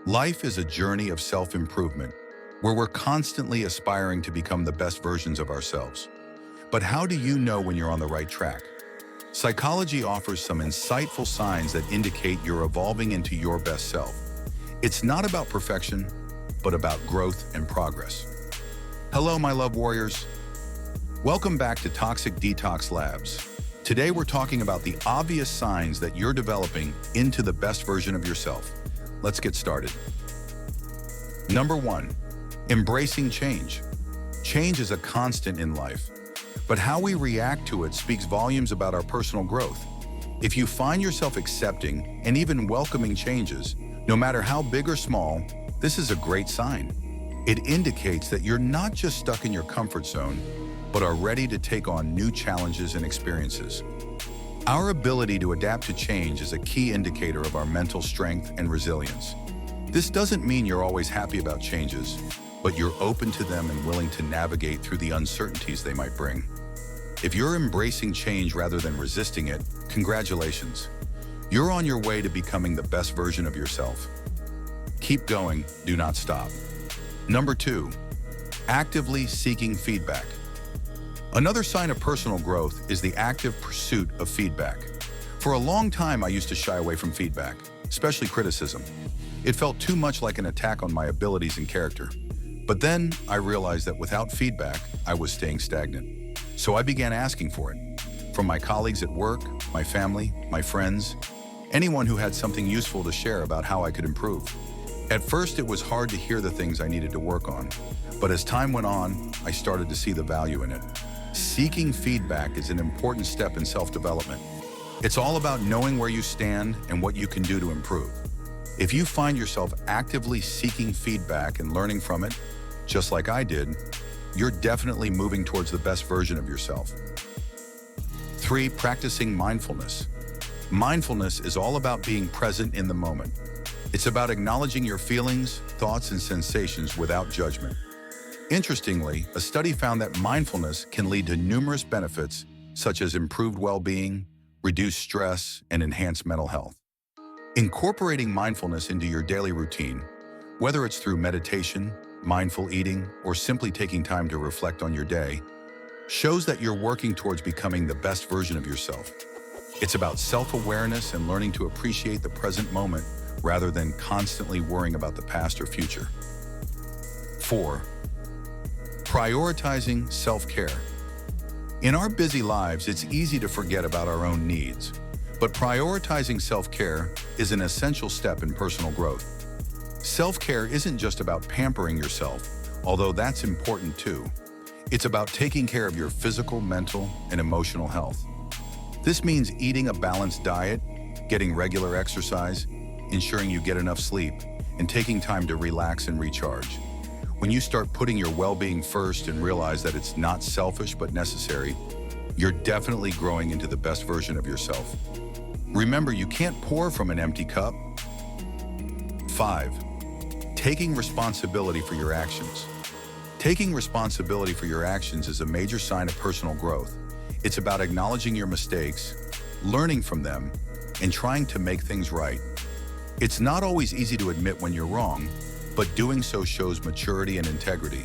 Life is a journey of self-improvement, where we're constantly aspiring to become the best versions of ourselves. But how do you know when you're on the right track? Psychology offers some insightful signs that indicate you're evolving into your best self. It's not about perfection, but about growth and progress. Hello, my love warriors. Welcome back to Toxic Detox Labs. Today, we're talking about the obvious signs that you're developing into the best version of yourself. Let's get started. Number 1, embracing change. Change is a constant in life, but how we react to it speaks volumes about our personal growth. If you find yourself accepting and even welcoming changes, no matter how big or small, this is a great sign. It indicates that you're not just stuck in your comfort zone, but are ready to take on new challenges and experiences. Our ability to adapt to change is a key indicator of our mental strength and resilience. This doesn't mean you're always happy about changes, but you're open to them and willing to navigate through the uncertainties they might bring. If you're embracing change rather than resisting it, congratulations. You're on your way to becoming the best version of yourself. Keep going, do not stop. Number 2, actively seeking feedback. Another sign of personal growth is the active pursuit of feedback. For a long time, I used to shy away from feedback, especially criticism. It felt too much like an attack on my abilities and character. But then I realized that without feedback, I was staying stagnant. So I began asking for it. From my colleagues at work, my family, my friends, anyone who had something useful to share about how I could improve. At first, it was hard to hear the things I needed to work on. But as time went on, I started to see the value in it. Seeking feedback is an important step in self-development. It's all about knowing where you stand and what you can do to improve. If you find yourself actively seeking feedback and learning from it, just like I did, you're definitely moving towards the best version of yourself. 3, practicing mindfulness. Mindfulness is all about being present in the moment. It's about acknowledging your feelings, thoughts, and sensations without judgment. Interestingly, a study found that mindfulness can lead to numerous benefits, such as improved well-being, reduced stress, and enhanced mental health. Incorporating mindfulness into your daily routine, whether it's through meditation, mindful eating, or simply taking time to reflect on your day, shows that you're working towards becoming the best version of yourself. It's about self-awareness and learning to appreciate the present moment rather than constantly worrying about the past or future. 4, prioritizing self-care. In our busy lives, it's easy to forget about our own needs, but prioritizing self-care is an essential step in personal growth. Self-care isn't just about pampering yourself, although that's important too. It's about taking care of your physical, mental, and emotional health. This means eating a balanced diet, getting regular exercise, ensuring you get enough sleep, and taking time to relax and recharge. When you start putting your well-being first and realize that it's not selfish but necessary, you're definitely growing into the best version of yourself. Remember, you can't pour from an empty cup. 5, taking responsibility for your actions. Taking responsibility for your actions is a major sign of personal growth. It's about acknowledging your mistakes, learning from them, and trying to make things right. It's not always easy to admit when you're wrong, but doing so shows maturity and integrity.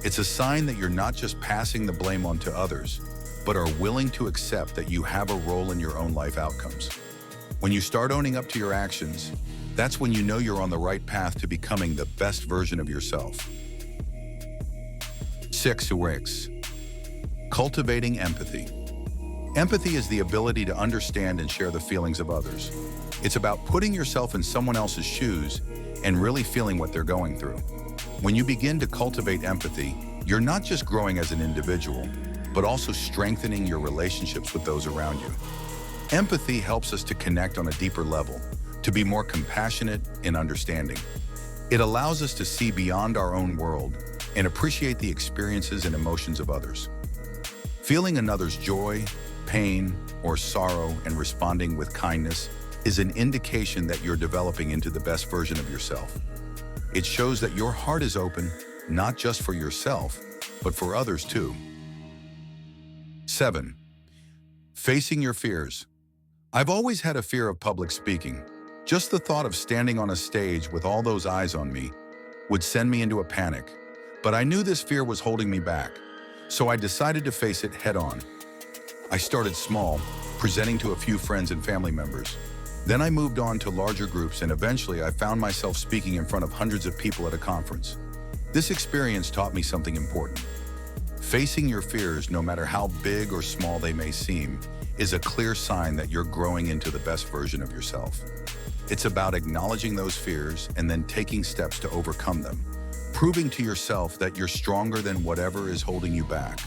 It's a sign that you're not just passing the blame on to others, but are willing to accept that you have a role in your own life outcomes. When you start owning up to your actions, that's when you know you're on the right path to becoming the best version of yourself. 6, cultivating empathy. Empathy is the ability to understand and share the feelings of others. It's about putting yourself in someone else's shoes and really feeling what they're going through. When you begin to cultivate empathy, you're not just growing as an individual, but also strengthening your relationships with those around you. Empathy helps us to connect on a deeper level, to be more compassionate and understanding. It allows us to see beyond our own world and appreciate the experiences and emotions of others. Feeling another's joy, pain, or sorrow and responding with kindness is an indication that you're developing into the best version of yourself. It shows that your heart is open, not just for yourself, but for others too. 7, facing your fears. I've always had a fear of public speaking. Just the thought of standing on a stage with all those eyes on me would send me into a panic. But I knew this fear was holding me back, so I decided to face it head on. I started small, presenting to a few friends and family members. Then I moved on to larger groups, and eventually I found myself speaking in front of hundreds of people at a conference. This experience taught me something important. Facing your fears, no matter how big or small they may seem, is a clear sign that you're growing into the best version of yourself. It's about acknowledging those fears and then taking steps to overcome them, proving to yourself that you're stronger than whatever is holding you back.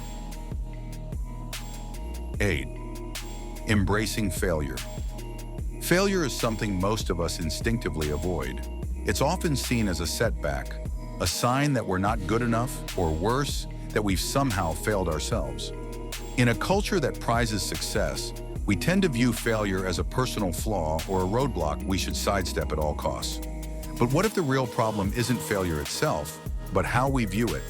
8. Embracing failure. Failure is something most of us instinctively avoid. It's often seen as a setback, a sign that we're not good enough, or worse, that we've somehow failed ourselves. In a culture that prizes success, we tend to view failure as a personal flaw or a roadblock we should sidestep at all costs. But what if the real problem isn't failure itself, but how we view it?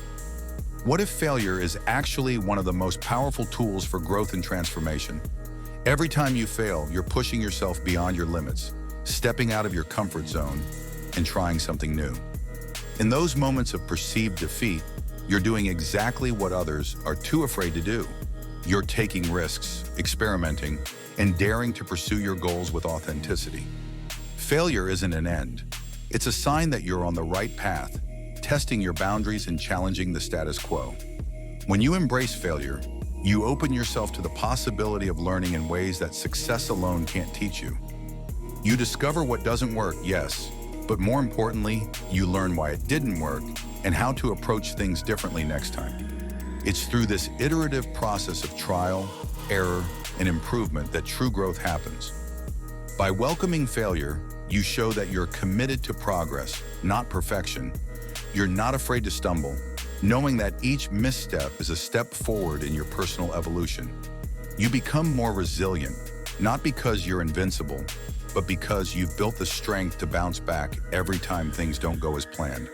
What if failure is actually one of the most powerful tools for growth and transformation? Every time you fail, you're pushing yourself beyond your limits, stepping out of your comfort zone, and trying something new. In those moments of perceived defeat, you're doing exactly what others are too afraid to do. You're taking risks, experimenting, and daring to pursue your goals with authenticity. Failure isn't an end. It's a sign that you're on the right path, testing your boundaries and challenging the status quo. When you embrace failure, you open yourself to the possibility of learning in ways that success alone can't teach you. You discover what doesn't work, yes, but more importantly, you learn why it didn't work and how to approach things differently next time. It's through this iterative process of trial, error, and improvement that true growth happens. By welcoming failure, you show that you're committed to progress, not perfection. You're not afraid to stumble, knowing that each misstep is a step forward in your personal evolution. You become more resilient, not because you're invincible, but because you've built the strength to bounce back every time things don't go as planned.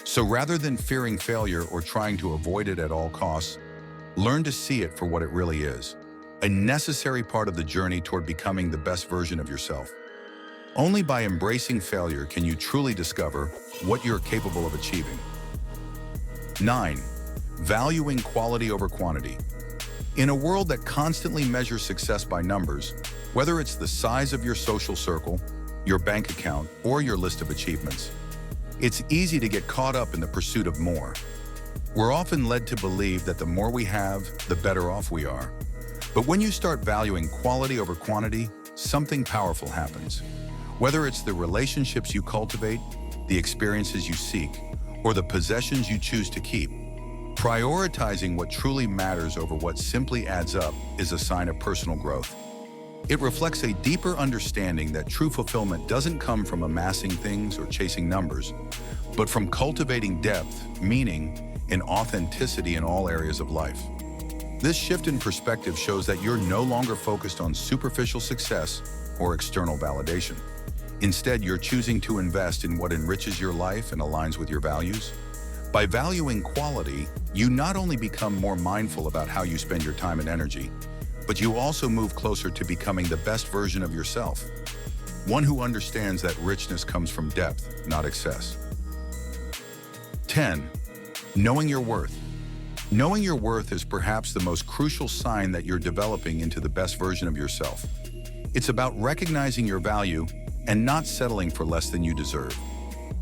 So rather than fearing failure or trying to avoid it at all costs, learn to see it for what it really is, a necessary part of the journey toward becoming the best version of yourself. Only by embracing failure can you truly discover what you're capable of achieving. 9. Valuing quality over quantity. In a world that constantly measures success by numbers, whether it's the size of your social circle, your bank account, or your list of achievements, it's easy to get caught up in the pursuit of more. We're often led to believe that the more we have, the better off we are. But when you start valuing quality over quantity, something powerful happens. Whether it's the relationships you cultivate, the experiences you seek, or the possessions you choose to keep, prioritizing what truly matters over what simply adds up is a sign of personal growth. It reflects a deeper understanding that true fulfillment doesn't come from amassing things or chasing numbers, but from cultivating depth, meaning, and authenticity in all areas of life. This shift in perspective shows that you're no longer focused on superficial success or external validation. Instead, you're choosing to invest in what enriches your life and aligns with your values. By valuing quality, you not only become more mindful about how you spend your time and energy, but you also move closer to becoming the best version of yourself. One who understands that richness comes from depth, not excess. 10. Knowing your worth. Knowing your worth is perhaps the most crucial sign that you're developing into the best version of yourself. It's about recognizing your value and not settling for less than you deserve.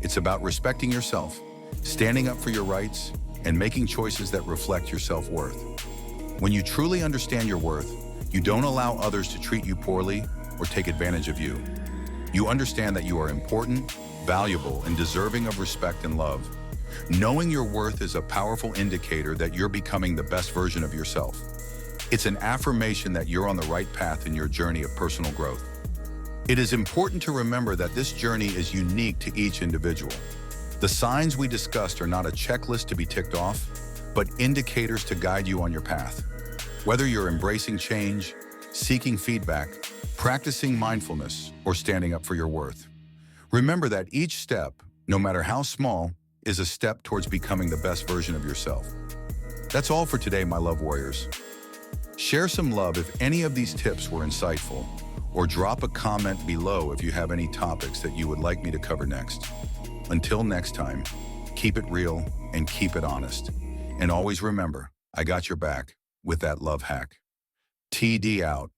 It's about respecting yourself, standing up for your rights, and making choices that reflect your self-worth. When you truly understand your worth, you don't allow others to treat you poorly or take advantage of you. You understand that you are important, valuable, and deserving of respect and love. Knowing your worth is a powerful indicator that you're becoming the best version of yourself. It's an affirmation that you're on the right path in your journey of personal growth. It is important to remember that this journey is unique to each individual. The signs we discussed are not a checklist to be ticked off, but indicators to guide you on your path. Whether you're embracing change, seeking feedback, practicing mindfulness, or standing up for your worth, remember that each step, no matter how small, is a step towards becoming the best version of yourself. That's all for today, my love warriors. Share some love if any of these tips were insightful, or drop a comment below if you have any topics that you would like me to cover next. Until next time, keep it real and keep it honest. And always remember, I got your back with that love hack. TD out.